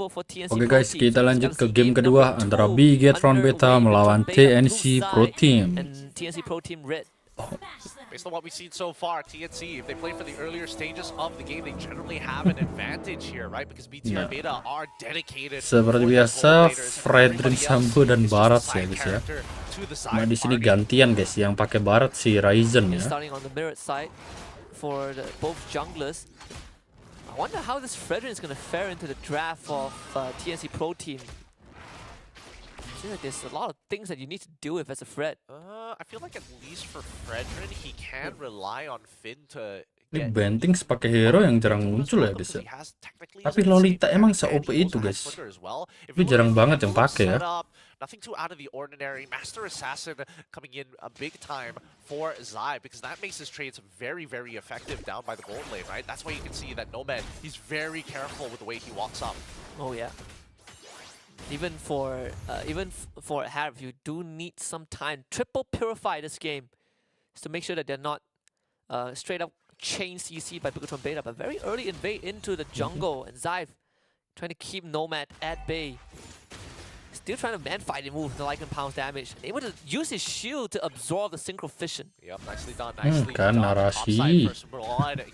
Oke guys, kita lanjut ke game kedua antara Bigetron Beta melawan TNC Pro Team. Based on what we've seen so far, TNC, if they play for the earlier stages of the game, they generally have an advantage here, right? Because BTR Beta are dedicated. Seperti biasa, Fredrin Sambo dan Barat sih guys ya. Nah, di sini gantian guys, yang pakai Barat si Ryzen ya. I wonder how this Fredrin is going to fare into the draft of TNC Pro Team. I feel like there's a lot of things that you need to deal with as a Fred. I feel like at least for Fredrin, he can rely on Finn to. Ini Bentings pakai hero yang jarang muncul ya guys ya. Tapi Lolita emang se-OP itu guys. Tapi jarang banget yang pakai ya. Nothing too out of the ordinary. Master Assassin coming in a big time for Zai because that makes his trades very, very effective down by the gold lane, right? That's why you can see that Nomad, he's very careful with the way he walks up. Oh yeah. Even for Harv, you do need some time. Triple purify this game is to make sure that they're not straight up chain CC by Bigetron Beta, but very early invade into the jungle and Zai trying to keep Nomad at bay. Still trying to man-fight and move the Lycan pounds damage. Able to use his shield to absorb the synchro fission. Yep, nicely done, nicely kan done. narasi.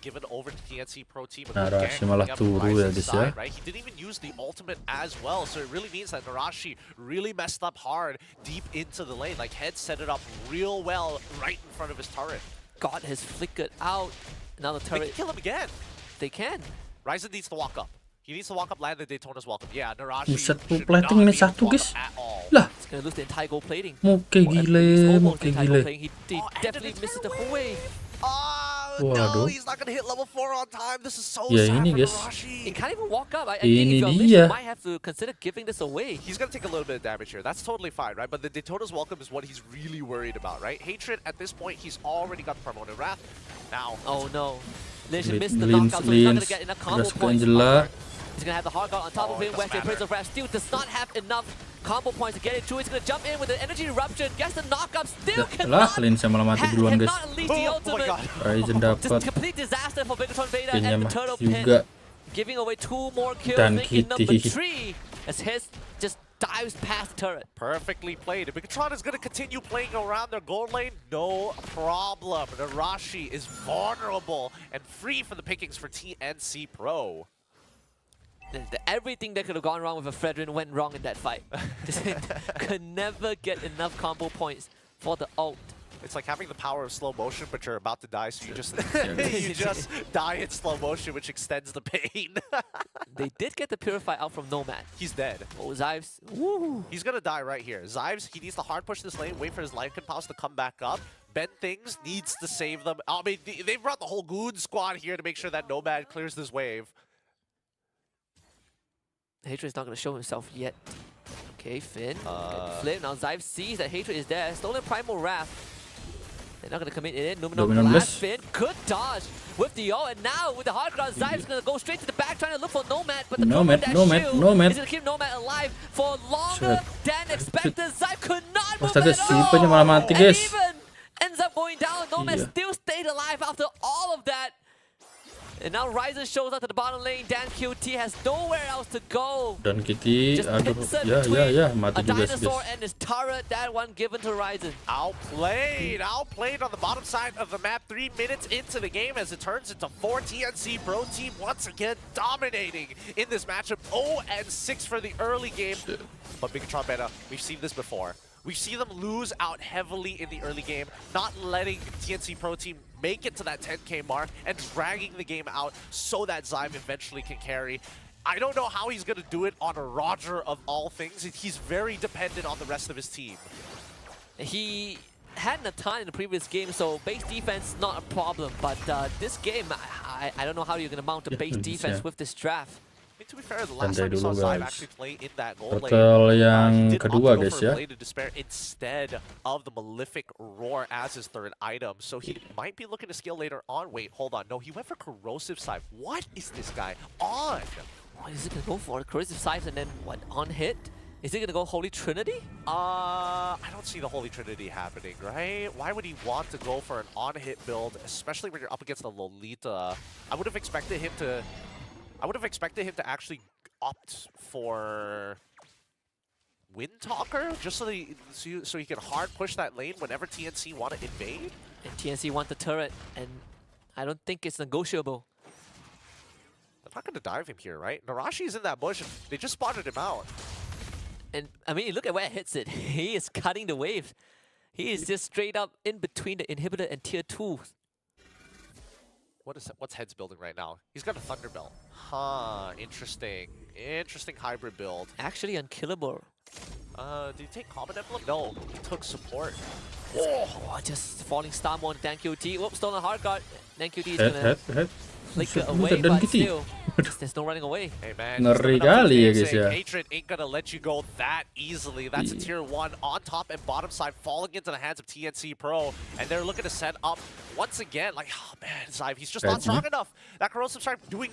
Given over to TNC Pro Team. Narasi malah turu ya guys ya. Right? He didn't even use the ultimate as well, so it really means that Narashi really messed up hard deep into the lane. Like, Head set it up real well right in front of his turret. God has flickered out. Now the turret. They can kill him again. They can. Ryzen needs to walk up. He needs to walk up, land the Daytona's welcome. Yeah, Narashi Buset, full plating ini satu guys. Lah. He's gonna lose the entire gold plating. Muke gile, muke gile. He definitely misses the whole way. No, he's not gonna hit level 4 on time. This is so ya, sad ini for guys. Narashi. He can't even walk up. I Ini think if dia. might have to consider giving this away. He's gonna take a little bit of damage here. That's totally fine, right? But the Daytona's welcome is what he's really worried about, right? Hatred at this point, he's already got the Promoted Wrath. Now, oh no, Lish missed the knockout, so he's not gonna get enough combo points. He's gonna have the hard guard on top of him. West Prince of Wrath still does not have enough combo points to get it through. He's gonna jump in with the energy eruption, gets the knockup, still cannot. Linsa malah mati duluan guys. Ryzen dapat. Just complete disaster for Bigetron Beta and the Turtle Pit. Giving away 2 more kills, Dan making number Kitty. 3 as his just dives past the turret. Perfectly played. If Bigetron is going to continue playing around their gold lane, no problem. Narashi is vulnerable and free from the pickings for TNC Pro. Everything that could have gone wrong with a Fredrin went wrong in that fight. Could never get enough combo points for the ult. It's like having the power of slow motion, but you're about to die, so you just die in slow motion, which extends the pain. They did get the Purify out from Nomad. He's dead. Oh, Zyves. Woo. He's gonna die right here. Zyves, he needs to hard push this lane, wait for his Lycan Pulse to come back up. Ben Things needs to save them. I mean, they've brought the whole Goon squad here to make sure that Nomad clears this wave. Hatred is not going to show himself yet. Okay, Finn. Flip. Now Zyve sees that Hatred is there. Stolen Primal Wrath. They're not going to commit it in. Luminum Blast. Finn. Good dodge with the ult. And now with the hard ground, Zyve's going to go straight to the back trying to look for Nomad. But the Nomad shield is going to keep Nomad alive for longer than expected. Zyve could not move at all. And even ends up going down. Nomad still stayed alive after all of that. And now Ryzen shows up to the bottom lane. Dan QT has nowhere else to go. Dan QT, mati a dinosaur and his turret. That one given to Ryzen. Outplayed on the bottom side of the map. 3 minutes into the game as it turns into 4 TNC Pro Team once again dominating in this matchup. 0-6 for the early game. But Bigetron Beta, we've seen this before. We see them lose out heavily in the early game, not letting TNC Pro Team make it to that 10K mark and dragging the game out so that Zyme eventually can carry. I don't know how he's going to do it on a Roger of all things. He's very dependent on the rest of his team. He hadn't a ton in the previous game, so base defense not a problem. But this game, I don't know how you're going to mount a base defense with this draft. I mean, to be fair, the last time we saw Zyve actually play in that gold lane, he did kedua opt to go guys for ya. Blade of Despair instead of the Malefic Roar as his 3rd item. So he might be looking to scale later on. Wait, hold on. No, he went for Corrosive Scythe. What is this guy on? What is he going to go for? Corrosive Scythe and then what? On hit? Is he going to go Holy Trinity? I don't see the Holy Trinity happening, right? Why would he want to go for an on-hit build, especially when you're up against the Lolita? I would have expected him to actually opt for Windtalker just so he can hard push that lane whenever TNC want to invade. And TNC want the turret, and I don't think it's negotiable. They're not going to dive him here, right? Narashi's in that bush. And they just spotted him out. And I mean, look at where it hits it. He is cutting the wave. He is just straight up in between the inhibitor and tier 2. What's Heads building right now? He's got a Thunderbelt. Huh, interesting. Interesting hybrid build. Actually unkillable. Did he take Common Emblem? No, he took support. Oh, just falling star on DanQT. Whoops, stolen hard guard. DanQT is gonna flick it away, but still, there's no running away. Hey man, ngeri kali ya guys ya. Hatred ain't gonna let you go that easily. That's a tier 1 on top and bottom side falling into the hands of TNC Pro, and they're looking to set up once again. Like, oh man, Zyve, he's just not strong enough. That corrosive strike doing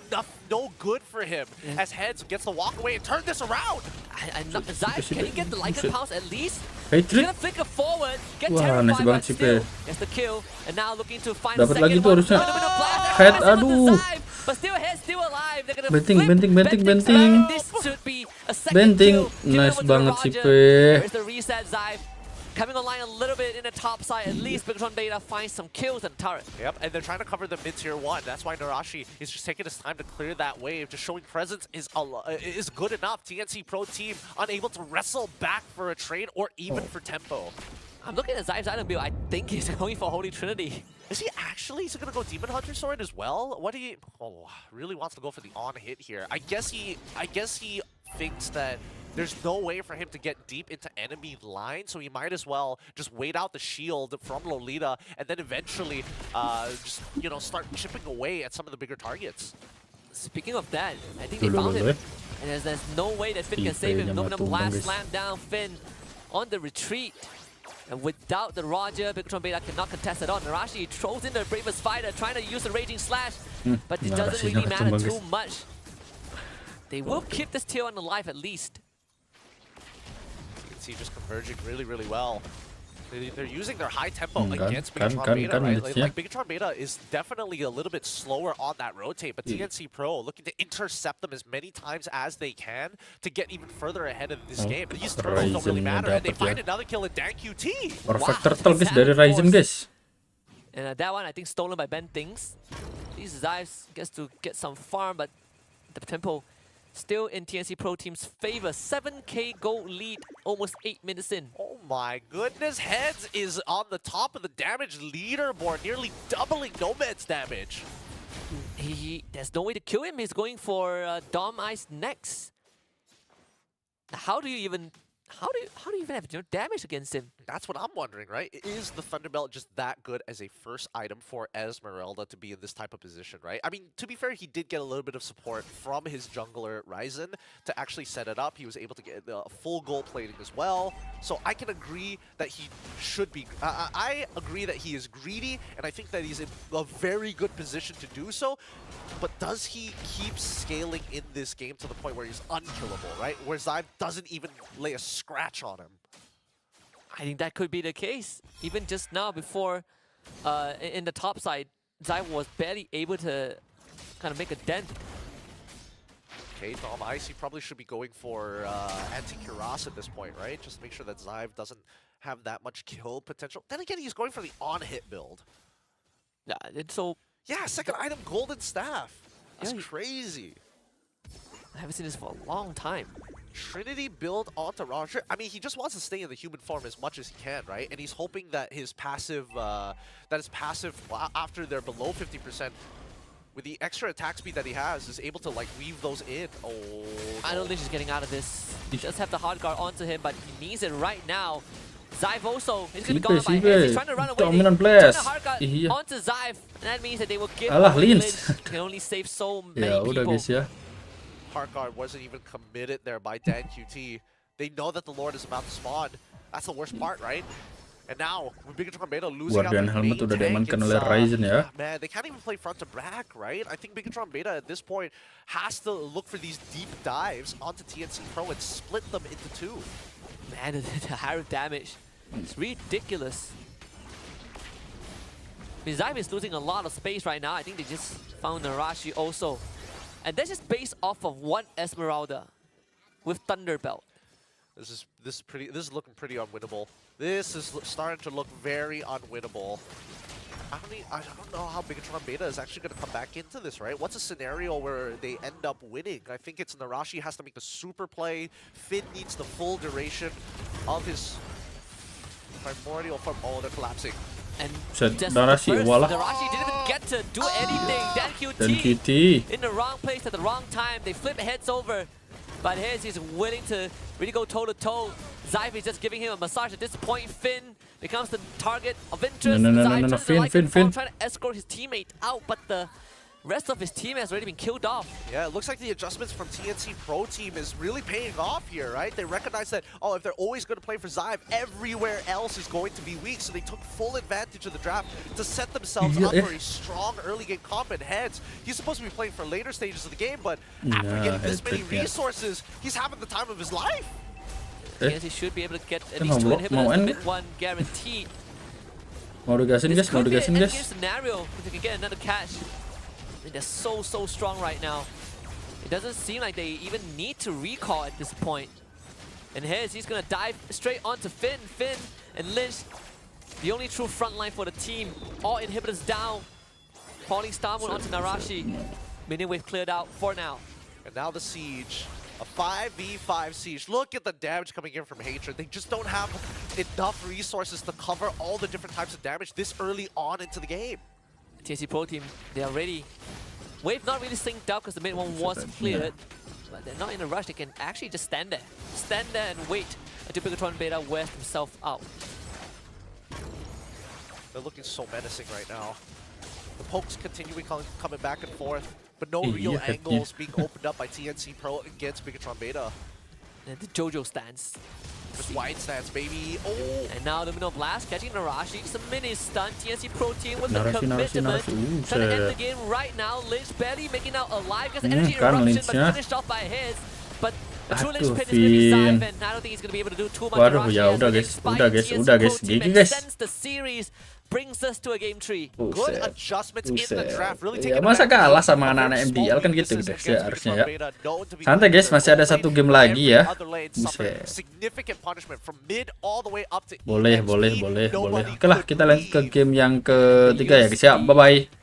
no good for him. As Heads gets the walk away and turn this around. Zyve, can he get the Lycan Pulse at least? Hatred. He's gonna flicker forward, get terrified, but still gets the kill, and now looking to find a second one. Head, aduh. But still Head, still alive. They're gonna Benting. This should be a second kill. Nice banget sih, Pe. There's the reset, Zyve. Coming online a little bit in the top side, at least Bigetron Beta finds some kills and turret. Yep, and they're trying to cover the mid-tier 1. That's why Narashi is just taking his time to clear that wave. Just showing presence is good enough. TNC Pro team unable to wrestle back for a trade or even for tempo. I'm looking at Zyve's item build. I think he's going for Holy Trinity. Is he actually? Is he going to go Demon Hunter Sword as well? What do you... Oh, really wants to go for the on-hit here. I guess he thinks that there's no way for him to get deep into enemy line, so he might as well just wait out the shield from Lolita and then eventually just, you know, start chipping away at some of the bigger targets. Speaking of that, I think they found him. And there's no way that Finn can save him. Nominum Blast slam down Finn on the retreat. And without the Roger, Bigetron Beta cannot contest at all. Narashi throws in the Bravest Fighter, trying to use the Raging Slash, but it doesn't really matter too much. They will keep this tier 1 alive at least. You can see just converging really well. They're using their high tempo against Bigetron Beta, right? Like Bigetron Beta is definitely a little bit slower on that rotate, but TNC Pro looking to intercept them as many times as they can to get even further ahead of this game. But these turtles don't really matter, and they find another kill in DanQT. Perfect turtle guys dari Ryzen guys. And that one I think stolen by Ben Things. These Zyves gets to get some farm, but the tempo still in TNC Pro team's favor. 7k gold lead, almost 8 minutes in. Oh my goodness, Heads is on the top of the damage leaderboard, nearly doubling Nomad's damage. There's no way to kill him. He's going for Dom Ice next. How do you even have damage against him? That's what I'm wondering, right? Is the Thunderbelt just that good as a first item for Esmeralda to be in this type of position, right? I mean, to be fair, he did get a little bit of support from his jungler, Ryzen, to actually set it up. He was able to get full gold plating as well. So I can agree that he should be... I agree that he is greedy, and I think that he's in a very good position to do so. But does he keep scaling in this game to the point where he's unkillable, right? Where Zyve doesn't even lay a scratch on him? I think that could be the case. Even just now, before in the top side, Zyve was barely able to kind of make a dent. Okay, Dom Ice, he probably should be going for anti-Cuirass at this point, right? Just make sure that Zyve doesn't have that much kill potential. Then again, he's going for the on-hit build. Yeah, it's so... Yeah, second item, Golden Staff. That's crazy. I haven't seen this for a long time. Trinity build onto Roger. I mean, he just wants to stay in the human form as much as he can, right? And he's hoping that his passive, after they're below 50%, with the extra attack speed that he has, is able to like weave those in. Oh, I don't think he's getting out of this. He does have the hard guard onto him, but he needs it right now. Zyve also is going to go on by Heads. He's trying to run away. Dominant Blast. Hard guard onto Zyve, and that means that they will give can only save so many people. Guys, ya. Hard guard wasn't even committed there by DanQT. They know that the Lord is about to spawn. That's the worst part, right? And now, with Bigetron Beta losing Guardian out Helmet udah diamankan oleh Ryzen ya. Man, they can't even play front to back, right? I think Bigetron Beta at this point has to look for these deep dives onto TNC Pro and split them into two. Man, the higher damage. It's ridiculous. Zyve is losing a lot of space right now. I think they just found Narashi also. And that's just based off of one Esmeralda with Thunderbelt. This is looking pretty unwinnable. This is starting to look very unwinnable. I don't know how Bigetron Beta is actually going to come back into this, right? What's a scenario where they end up winning? I think it's Narashi has to make the super play. Finn needs the full duration of his primordial farm. Oh, they're collapsing. And Narashi didn't even get to do anything. Dan QT in the wrong place at the wrong time. They flip heads over. But he's willing to really go toe-to-toe. Zyve is just giving him a massage at this point. Finn becomes the target of interest. No, Finn. Trying to escort his teammate out, but the rest of his team has already been killed off. Yeah, it looks like the adjustments from TNC Pro Team is really paying off here, right? They recognize that, oh, if they're always going to play for Zyve, everywhere else is going to be weak. So they took full advantage of the draft to set themselves up for a strong early game comp and heads. He's supposed to be playing for later stages of the game, but after getting this many resources, he's having the time of his life. TNC should be able to get at least 2 inhibitors, mid-1 guaranteed. Mau digasin guys, mau digasin guys. Scenario if they can get another catch. I mean, they're so strong right now. It doesn't seem like they even need to recall at this point. And he's gonna dive straight onto Finn. Finn and Lynch, the only true front line for the team. All inhibitors down. Falling Star Moon onto Narashi. Minion wave cleared out for now. And now the siege. A 5v5 siege. Look at the damage coming in from Hatred. They just don't have enough resources to cover all the different types of damage this early on into the game. TNC Pro Team, they are ready. Wave not really synced up because the mid one was cleared. But they're not in a rush. They can actually just stand there. Stand there and wait until Bigetron Beta wears himself out. They're looking so menacing right now. The pokes continuing coming back and forth. But no real angles being opened up by TNC Pro against Bigetron Beta. And the JoJo stance. Just wide stance, baby. Oh! And now Lumino Blast catching Narashi. Some mini stun. TNC Pro Team with the commitment. Trying to end the game right now. Lynch barely making out alive. Gets energy eruption, but finished off by his. But the true Lynch pit is going to be Zyve, and I don't think he's going to be able to do too much. Udah guys, GG guys. The series brings us to a game 3. Good adjustments in the draft. Really ya, masa kalah sama anak-anak MDL kan gitu guys ya harusnya ya. Santai guys, masih ada 1 game lagi ya. Boleh. Oke lah, kita lanjut ke game yang ketiga ya guys ya. Bye bye.